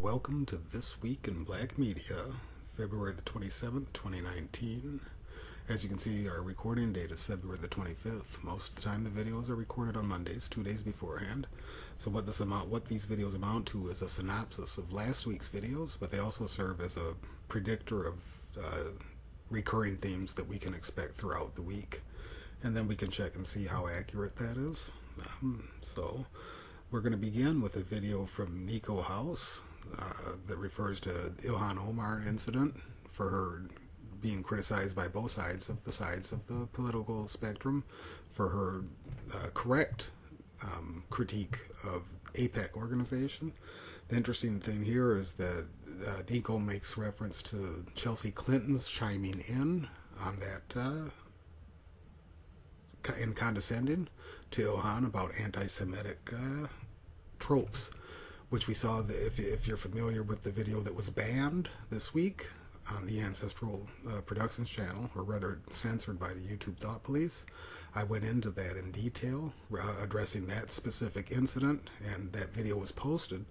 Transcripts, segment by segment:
welcome to This Week in Black Media, February the 27th, 2019. As you can see, our recording date is February the 25th. Most of the time the videos are recorded on Mondays, 2 days beforehand. So what these videos amount to is a synopsis of last week's videos, but they also serve as a predictor of recurring themes that we can expect throughout the week. And then we can check and see how accurate that is. So we're going to begin with a video from Nikko House that refers to Ilhan Omar incident for her being criticized by both sides of the political spectrum for her correct critique of AIPAC organization. The interesting thing here is that Nikko makes reference to Chelsea Clinton's chiming in on that and condescending to Ilhan about anti-Semitic tropes, which we saw if you're familiar with the video that was banned this week on the Ancestral Productions channel, or rather censored by the YouTube Thought Police. I went into that in detail, addressing that specific incident, and that video was posted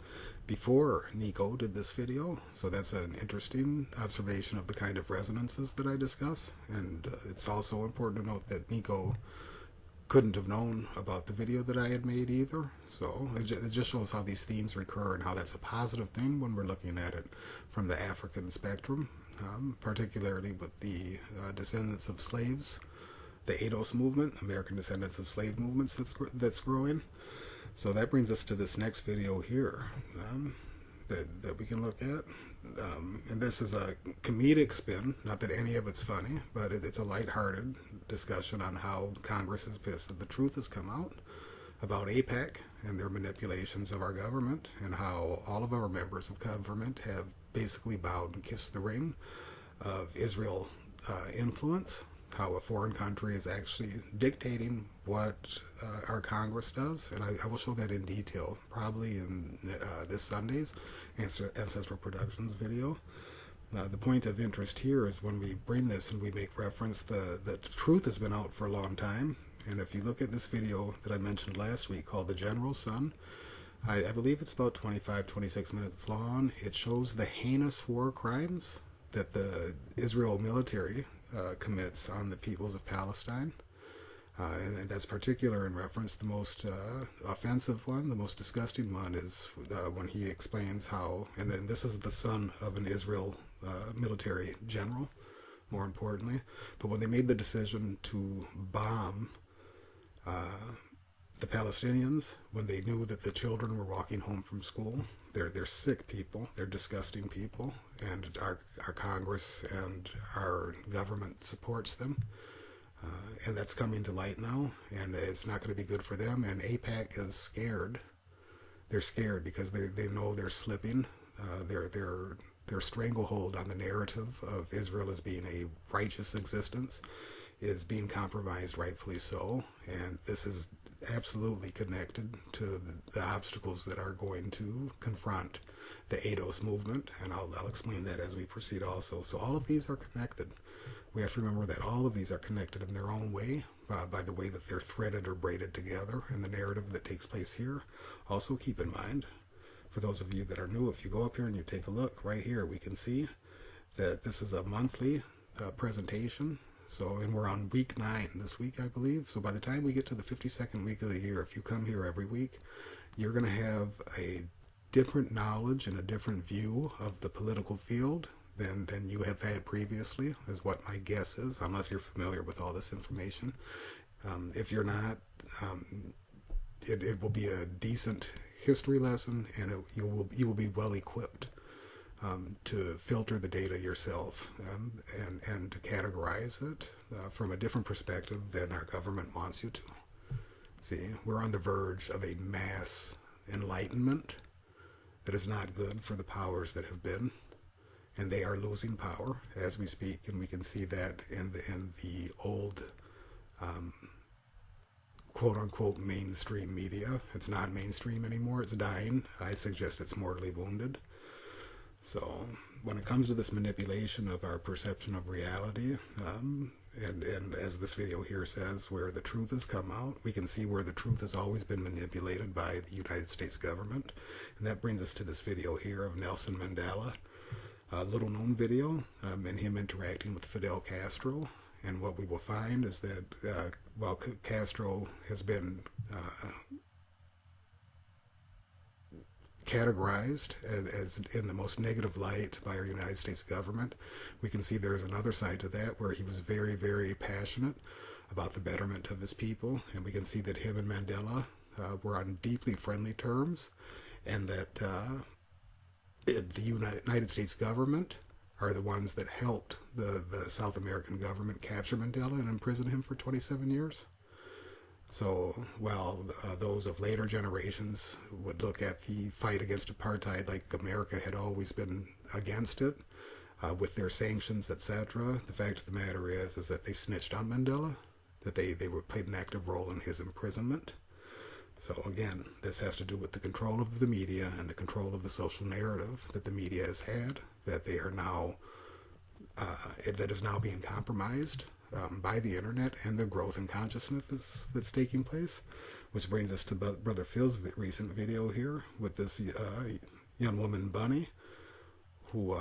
before Nikko did this video, so that's an interesting observation of the kind of resonances that I discuss. And it's also important to note that Nikko couldn't have known about the video that I had made either, so it just shows how these themes recur and how that's a positive thing when we're looking at it from the African spectrum, particularly with the descendants of slaves, the ADOS movement, American Descendants of Slave movements that's growing. So that brings us to this next video here that we can look at. And this is a comedic spin, not that any of it's funny, but it's a lighthearted discussion on how Congress is pissed that the truth has come out about AIPAC and their manipulations of our government, and how all of our members of government have basically bowed and kissed the ring of Israel influence, how a foreign country is actually dictating what our Congress does. And I will show that in detail, probably in this Sunday's Ancestral Productions video. The point of interest here is when we bring this and we make reference, the truth has been out for a long time. And if you look at this video that I mentioned last week called The General's Son, I believe it's about 25-26 minutes long. It shows the heinous war crimes that the Israel military commits on the peoples of Palestine. And that's particular in reference. The most offensive one, the most disgusting one, is when he explains how, and then this is the son of an Israel military general, more importantly, but when they made the decision to bomb the Palestinians, when they knew that the children were walking home from school, they're sick people, they're disgusting people, and our Congress and our government supports them. And that's coming to light now, and it's not going to be good for them. And AIPAC is scared. They're scared because they know they're slipping. Their stranglehold on the narrative of Israel as being a righteous existence is being compromised, rightfully so. And this is absolutely connected to the obstacles that are going to confront the ADOS movement, and I'll explain that as we proceed also. So all of these are connected. We have to remember that all of these are connected in their own way by the way that they're threaded or braided together in the narrative that takes place here. Also keep in mind, for those of you that are new, if you go up here and you take a look, right here we can see that this is a monthly presentation. So, and we're on week 9 this week, I believe. So by the time we get to the 52nd week of the year, if you come here every week, you're going to have a different knowledge and a different view of the political field than you have had previously, is what my guess is, unless you're familiar with all this information. If you're not, it will be a decent history lesson, and you will be well equipped to filter the data yourself and to categorize it from a different perspective than our government wants you to. See, we're on the verge of a mass enlightenment that is not good for the powers that have been, and they are losing power as we speak, and we can see that in the old quote-unquote mainstream media. It's not mainstream anymore. It's dying. I suggest it's mortally wounded. So when it comes to this manipulation of our perception of reality, And as this video here says, where the truth has come out, we can see where the truth has always been manipulated by the United States government. And that brings us to this video here of Nelson Mandela, a little known video, and him interacting with Fidel Castro. And what we will find is that while Castro has been categorized as in the most negative light by our United States government, we can see there's another side to that where he was very, very passionate about the betterment of his people. And we can see that him and Mandela were on deeply friendly terms, and that the United States government are the ones that helped the South American government capture Mandela and imprison him for 27 years. So while those of later generations would look at the fight against apartheid like America had always been against it, with their sanctions, etc., the fact of the matter is that they snitched on Mandela, that they played an active role in his imprisonment. So again, this has to do with the control of the media and the control of the social narrative that the media has had, that they are now, that is now being compromised by the internet and the growth in consciousness that's taking place. Which brings us to Brother Phil's recent video here with this young woman, Bunny, who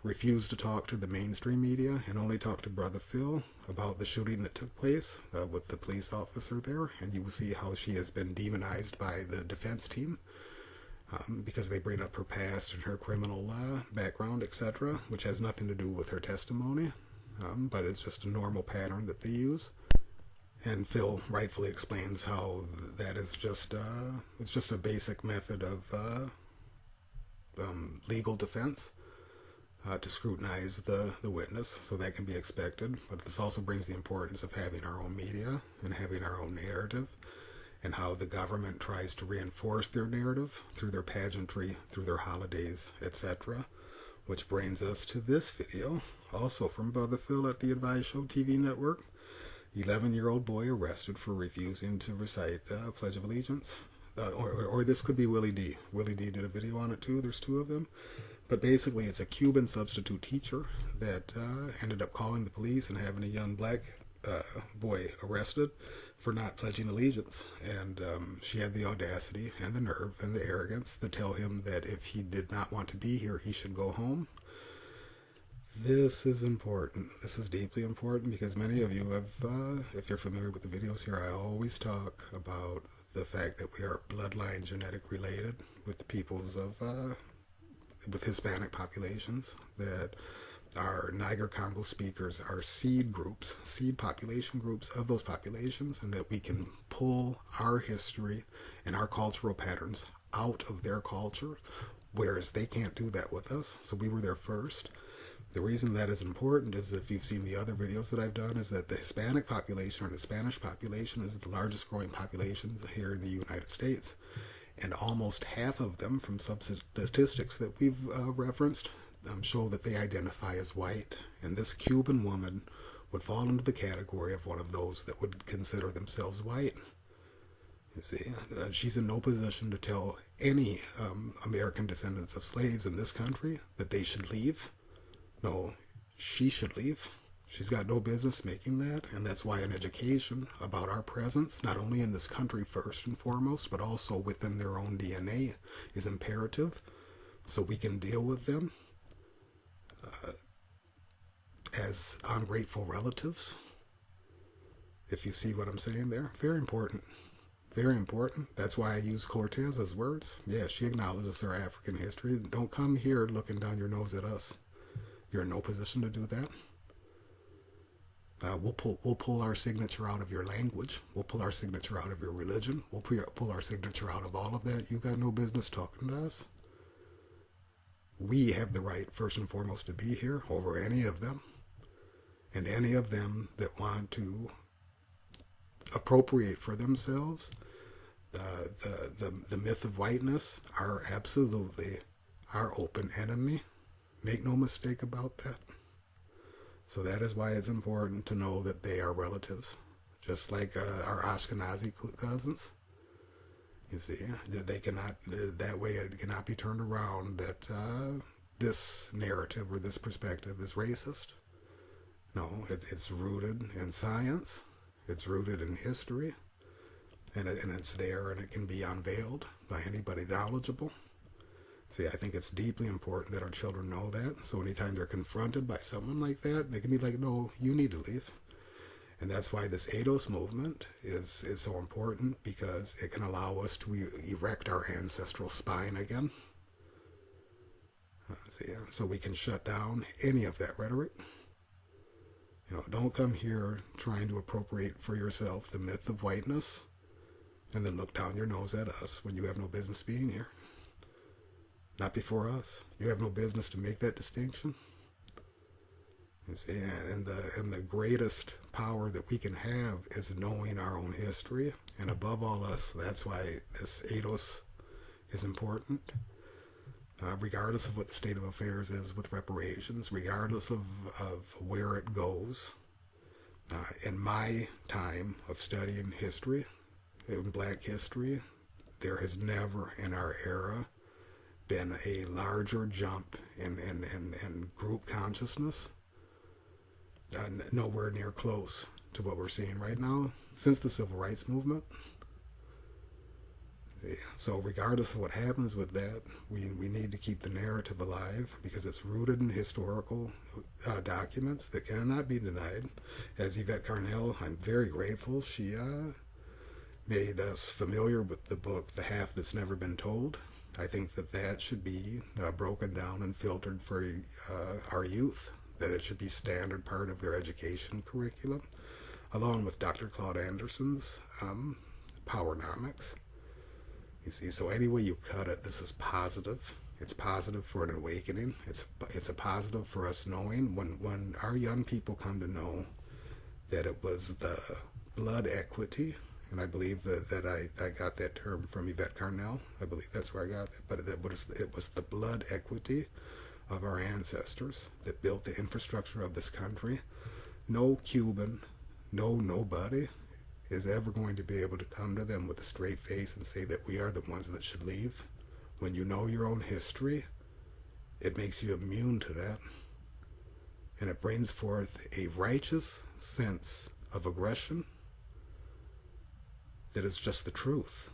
refused to talk to the mainstream media and only talked to Brother Phil about the shooting that took place with the police officer there. And you will see how she has been demonized by the defense team because they bring up her past and her criminal background, etc., which has nothing to do with her testimony, but it's just a normal pattern that they use. And Phil rightfully explains how that is just it's just a basic method of legal defense. To scrutinize the witness, so that can be expected. But this also brings the importance of having our own media and having our own narrative, and how the government tries to reinforce their narrative through their pageantry, through their holidays, etc. Which brings us to this video, also from Brother Phil at the Advice Show TV network. 11-year-old boy arrested for refusing to recite the Pledge of Allegiance. Or this could be Willie D. Willie D did a video on it too. There's two of them. But basically, it's a Cuban substitute teacher that ended up calling the police and having a young black boy arrested for not pledging allegiance. And she had the audacity and the nerve and the arrogance to tell him that if he did not want to be here, he should go home. This is important. This is deeply important because many of you have, if you're familiar with the videos here, I always talk about the fact that we are bloodline genetic related with the peoples of with Hispanic populations, that our Niger-Congo speakers are seed groups, seed population groups of those populations, and that we can pull our history and our cultural patterns out of their culture, whereas they can't do that with us. So we were there first. The reason that is important is, if you've seen the other videos that I've done, is that the Hispanic population or the Spanish population is the largest growing population here in the United States. And almost half of them, from some statistics that we've referenced, show that they identify as white. And this Cuban woman would fall into the category of one of those that would consider themselves white. You see, she's in no position to tell any American descendants of slaves in this country that they should leave. No, she should leave. She's got no business making that, and that's why an education about our presence, not only in this country first and foremost, but also within their own DNA, is imperative, so we can deal with them as ungrateful relatives. If you see what I'm saying there, very important. Very important. That's why I use Cortez's words. Yeah, she acknowledges her African history. Don't come here looking down your nose at us. You're in no position to do that. We'll pull our signature out of your language. We'll pull our signature out of your religion. We'll pull our signature out of all of that. You got no business talking to us. We have the right, first and foremost, to be here over any of them. And any of them that want to appropriate for themselves the myth of whiteness are absolutely our open enemy. Make no mistake about that. So that is why it's important to know that they are relatives, just like our Ashkenazi cousins. You see, they cannot, that way it cannot be turned around that this narrative or this perspective is racist. No, it's rooted in science. It's rooted in history. And it's there, and it can be unveiled by anybody knowledgeable. See, I think it's deeply important that our children know that. So anytime they're confronted by someone like that, they can be like, no, you need to leave. And that's why this ADOS movement is so important, because it can allow us to erect our ancestral spine again. So we can shut down any of that rhetoric. Don't come here trying to appropriate for yourself the myth of whiteness and then look down your nose at us when you have no business being here. Not before us. You have no business to make that distinction. You see, and the greatest power that we can have is knowing our own history, and above all else, that's why this ADOS is important. Regardless of what the state of affairs is with reparations, regardless of where it goes. In my time of studying history, in Black history, there has never in our era been a larger jump in group consciousness, nowhere near close to what we're seeing right now since the Civil Rights Movement. So regardless of what happens with that, we need to keep the narrative alive, because it's rooted in historical documents that cannot be denied. As Yvette Carnell, I'm very grateful. She made us familiar with the book, The Half That's Never Been Told. I think that should be broken down and filtered for our youth, that it should be standard part of their education curriculum, along with Dr. Claude Anderson's Powernomics. You see, so any way you cut it, this is positive. It's positive for an awakening. It's a positive for us knowing when our young people come to know that it was the blood equity, and I believe that I got that term from Yvette Carnell. I believe that's where I got it. But it was the blood equity of our ancestors that built the infrastructure of this country. No Cuban, nobody is ever going to be able to come to them with a straight face and say that we are the ones that should leave. When you know your own history, it makes you immune to that. And it brings forth a righteous sense of aggression that is just the truth.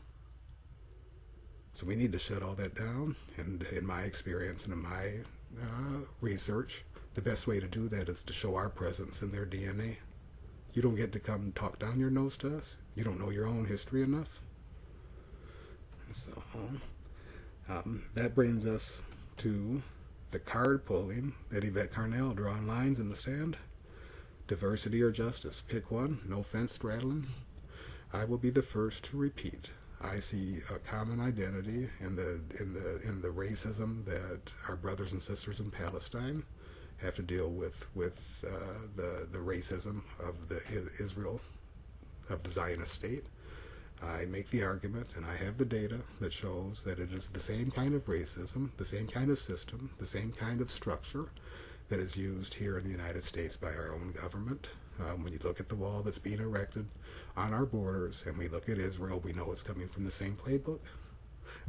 So we need to shut all that down. And in my experience and in my research, the best way to do that is to show our presence in their DNA. You don't get to come talk down your nose to us. You don't know your own history enough. So that brings us to the card pulling that Yvette Carnell, drawing lines in the sand. Diversity or justice, pick one. No fence straddling. I will be the first to repeat. I see a common identity in the racism that our brothers and sisters in Palestine have to deal with the racism of the Israel, of the Zionist state. I make the argument, and I have the data that shows that it is the same kind of racism, the same kind of system, the same kind of structure that is used here in the United States by our own government. When you look at the wall that's being erected on our borders, and we look at Israel, we know it's coming from the same playbook.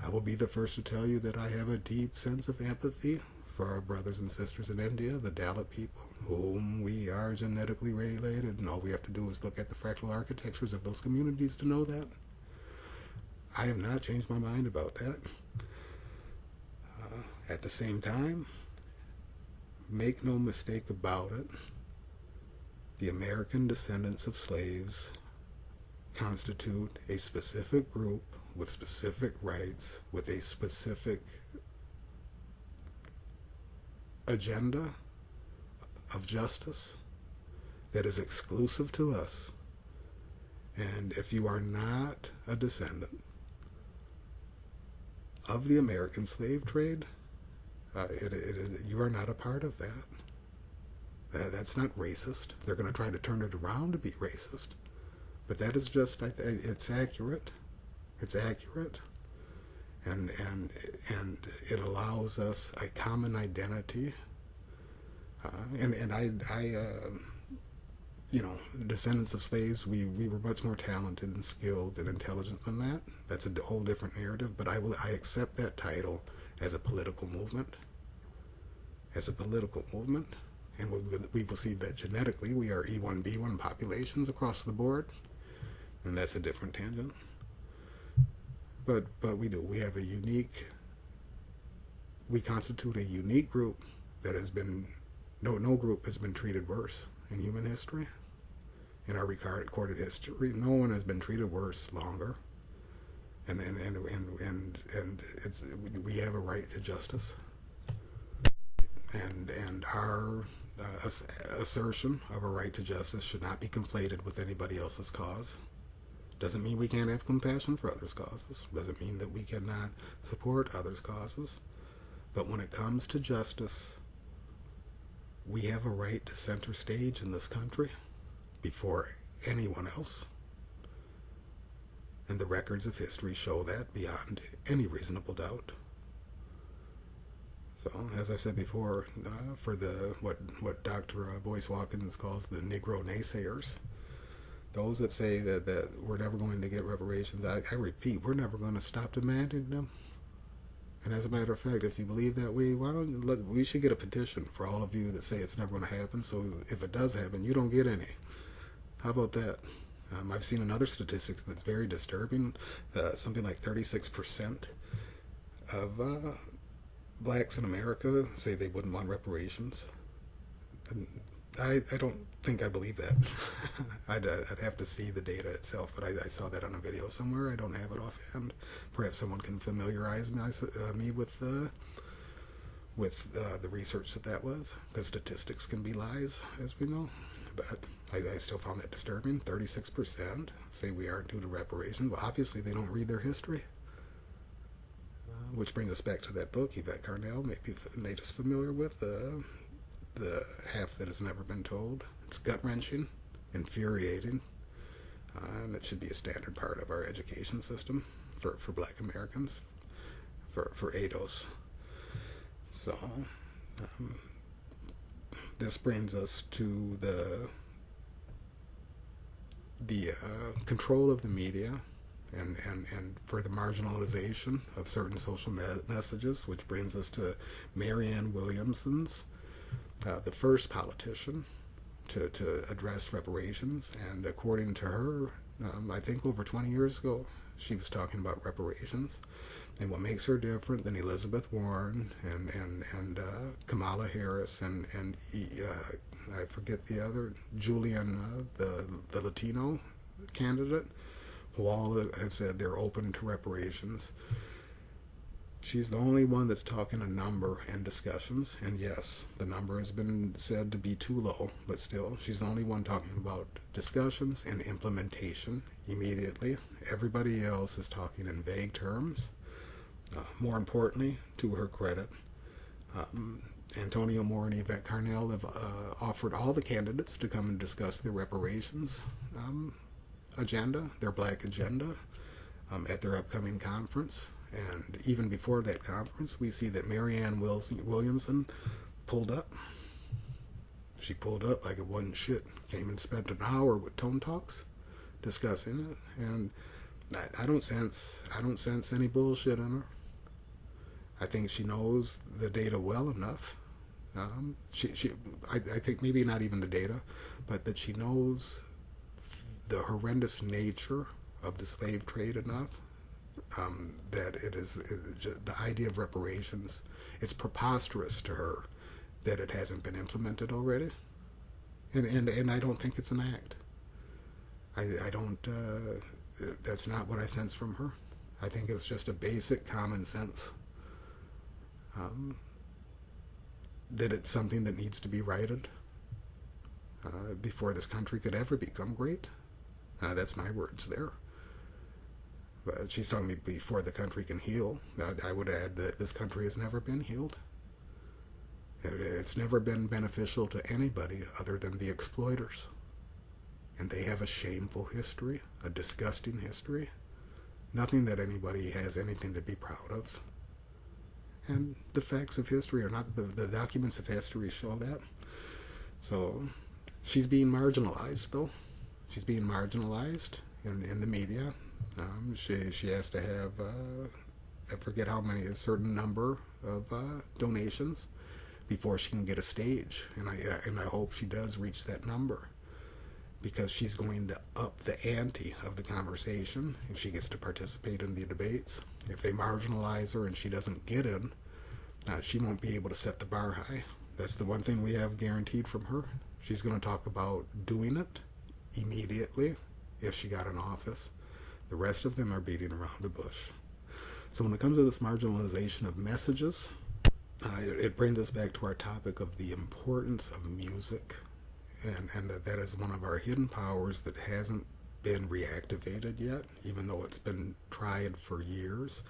I will be the first to tell you that I have a deep sense of empathy for our brothers and sisters in India, the Dalit people, whom we are genetically related, and all we have to do is look at the fractal architectures of those communities to know that. I have not changed my mind about that. At the same time, make no mistake about it, the American descendants of slaves constitute a specific group with specific rights, with a specific agenda of justice that is exclusive to us. And if you are not a descendant of the American slave trade, you are not a part of that. That's not racist. They're going to try to turn it around to be racist. But that is just, it's accurate. It's accurate. And it allows us a common identity. Descendants of slaves, we were much more talented and skilled and intelligent than that. That's a whole different narrative, but I accept that title as a political movement. As a political movement. And we will see that genetically we are E1B1 populations across the board, and that's a different tangent. But we have a unique, we constitute a unique group that has been, no group has been treated worse in human history. In our recorded history, no one has been treated worse longer. And we have a right to justice. And our assertion of a right to justice should not be conflated with anybody else's cause. Doesn't mean we can't have compassion for others' causes. Doesn't mean that we cannot support others' causes. But when it comes to justice, we have a right to center stage in this country before anyone else. And the records of history show that beyond any reasonable doubt. So, as I've said before, for the what Dr. Boyce Watkins calls the Negro naysayers, those that say that we're never going to get reparations, I repeat, we're never going to stop demanding them. And as a matter of fact, if you believe that way, we should get a petition for all of you that say it's never going to happen, so if it does happen, you don't get any. How about that? I've seen another statistics that's very disturbing. Something like 36% of blacks in America say they wouldn't want reparations. And I don't think I believe that. I'd have to see the data itself, but I saw that on a video somewhere. I don't have it offhand. Perhaps someone can familiarize me with the research that was, because statistics can be lies, as we know. But I still found that disturbing. 36% say we aren't due to reparation. Well, obviously they don't read their history. Which brings us back to that book Yvette Carnell made us familiar with, the half that has never been told. It's gut-wrenching, infuriating, and it should be a standard part of our education system for black Americans, for ADOS. So, this brings us to the control of the media and for the marginalization of certain social messages, which brings us to Marianne Williamson's, the first politician to address reparations. And according to her, I think over 20 years ago, she was talking about reparations. And what makes her different than Elizabeth Warren and Kamala Harris and I forget the other, Julian, the Latino candidate, who all have said they're open to reparations. She's the only one that's talking a number in discussions, and yes, the number has been said to be too low, but still, she's the only one talking about discussions and implementation immediately. Everybody else is talking in vague terms. More importantly, to her credit, Antonio Moore and Yvette Carnell have offered all the candidates to come and discuss their reparations agenda, their black agenda, at their upcoming conference. And even before that conference, we see that Marianne Williamson pulled up. She pulled up like it wasn't shit. Came and spent an hour with Tone Talks discussing it. And I don't sense any bullshit in her. I think she knows the data well enough. I think maybe not even the data, but that she knows the horrendous nature of the slave trade enough. That it is the idea of reparations, it's preposterous to her that it hasn't been implemented already, and I don't think it's an act. I don't. That's not what I sense from her. I think it's just a basic common sense that it's something that needs to be righted before this country could ever become great. That's my words there. But she's talking me before the country can heal. I would add that this country has never been healed. It's never been beneficial to anybody other than the exploiters. And they have a shameful history, a disgusting history. Nothing that anybody has anything to be proud of. And the facts of history are not, the documents of history show that. So she's being marginalized, though. She's being marginalized in the media. She has to have, I forget how many, a certain number of donations before she can get a stage. And I hope she does reach that number, because she's going to up the ante of the conversation if she gets to participate in the debates. If they marginalize her and she doesn't get in, she won't be able to set the bar high. That's the one thing we have guaranteed from her. She's going to talk about doing it immediately if she got in office. The rest of them are beating around the bush. So when it comes to this marginalization of messages, it brings us back to our topic of the importance of music, and that is one of our hidden powers that hasn't been reactivated yet, even though it's been tried for years.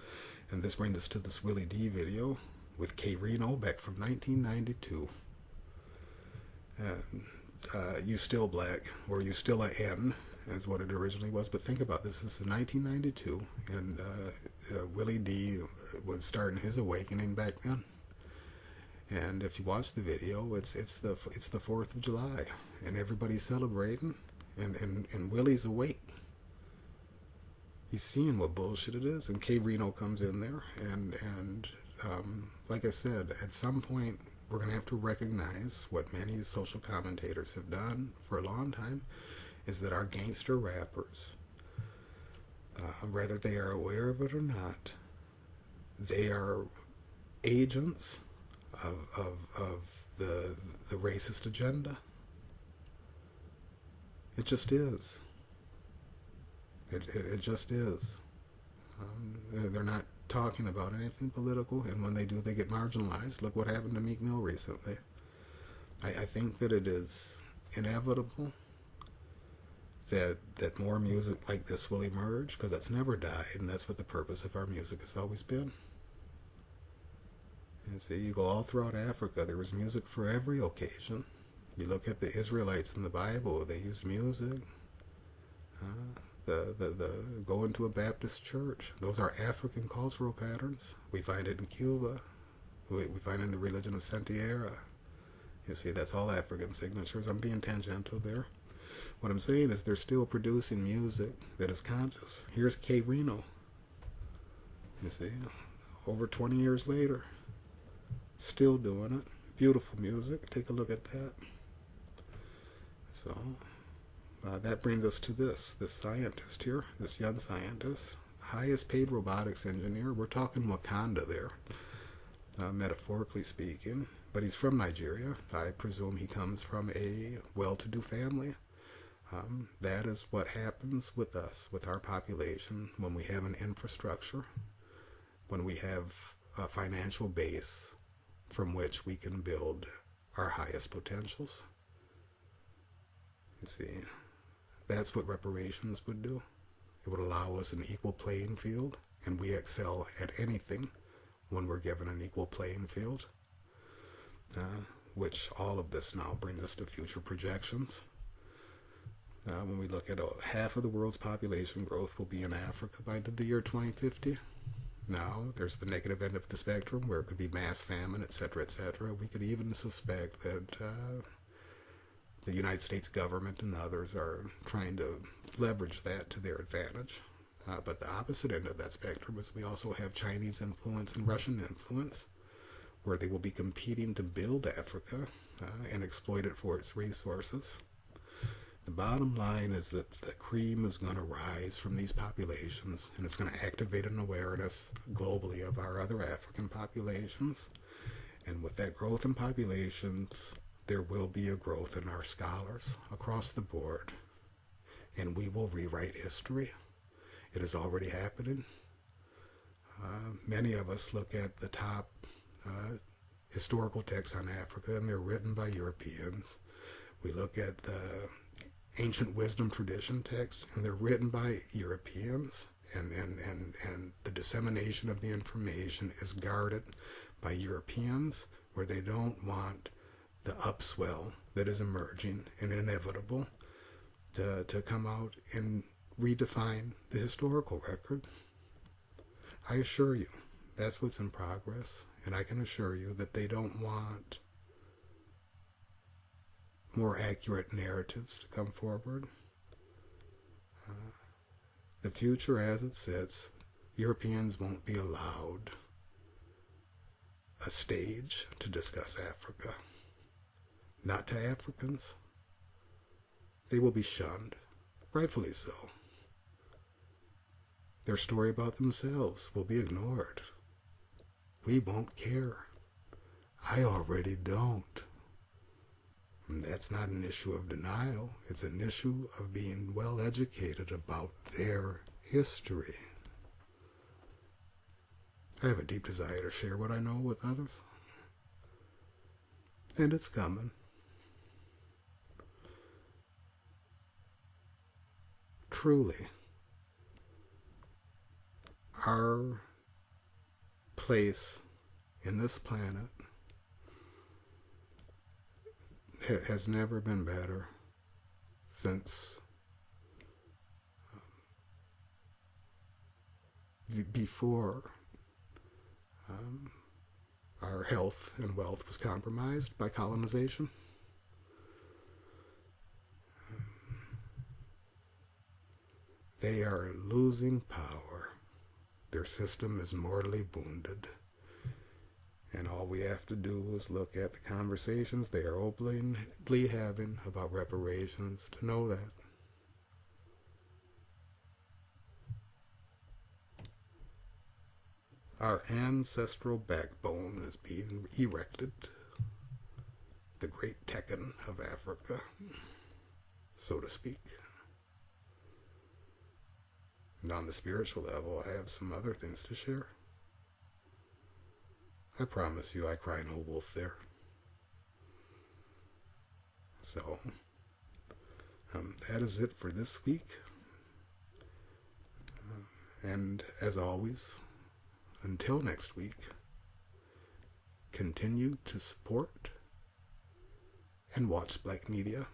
And this brings us to this Willie D video with K. Reno back from 1992. And You Still Black, or You Still a N, is what it originally was. But think about this. This is 1992, and Willie D was starting his awakening back then. And if you watch the video, it's the 4th of July, and everybody's celebrating, and Willie's awake. He's seeing what bullshit it is, and K. Reno comes in there, and like I said, at some point we're going to have to recognize what many social commentators have done for a long time, is that our gangster rappers, whether they are aware of it or not, they are agents of the racist agenda. It just is. It just is. They're not talking about anything political, and when they do, they get marginalized. Look what happened to Meek Mill recently. I think that it is inevitable that more music like this will emerge, because that's never died, and that's what the purpose of our music has always been. And so you go all throughout Africa, there was music for every occasion. You look at the Israelites in the Bible, they used music. The going to a Baptist church, those are African cultural patterns. We find it in Cuba. We find it in the religion of Santiera. You see, that's all African signatures. I'm being tangential there. What I'm saying is they're still producing music that is conscious. Here's K. Reno. You see, over 20 years later, still doing it. Beautiful music. Take a look at that. So that brings us to this scientist here, this young scientist, highest paid robotics engineer. We're talking Wakanda there, metaphorically speaking, but he's from Nigeria. I presume he comes from a well-to-do family. That is what happens with us, with our population, when we have an infrastructure, when we have a financial base from which we can build our highest potentials. You see, that's what reparations would do. It would allow us an equal playing field, and we excel at anything when we're given an equal playing field, which all of this now brings us to future projections. When we look at half of the world's population growth will be in Africa by the year 2050. Now, there's the negative end of the spectrum where it could be mass famine, etc., etc. We could even suspect that the United States government and others are trying to leverage that to their advantage. But the opposite end of that spectrum is we also have Chinese influence and Russian influence, where they will be competing to build Africa and exploit it for its resources. The bottom line is that the cream is going to rise from these populations, and it's going to activate an awareness globally of our other African populations. And with that growth in populations, there will be a growth in our scholars across the board, and we will rewrite history. It is already happening. Many of us look at the top historical texts on Africa, and they're written by Europeans. We look at the ancient wisdom tradition texts, and they're written by Europeans, and the dissemination of the information is guarded by Europeans, where they don't want the upswell that is emerging and inevitable to come out and redefine the historical record. I assure you, that's what's in progress, and I can assure you that they don't want more accurate narratives to come forward. The future as it sits, Europeans won't be allowed a stage to discuss Africa. Not to Africans. They will be shunned, rightfully so. Their story about themselves will be ignored. We won't care. I already don't. And that's not an issue of denial. It's an issue of being well educated about their history. I have a deep desire to share what I know with others. And it's coming. Truly, our place in this planet has never been better since before our health and wealth was compromised by colonization. They are losing power. Their system is mortally wounded. And all we have to do is look at the conversations they are openly having about reparations to know that. Our ancestral backbone is being erected. The great Tekken of Africa, so to speak. And on the spiritual level, I have some other things to share. I promise you I cry no wolf there. So, that is it for this week. And as always, until next week, continue to support and watch Black media.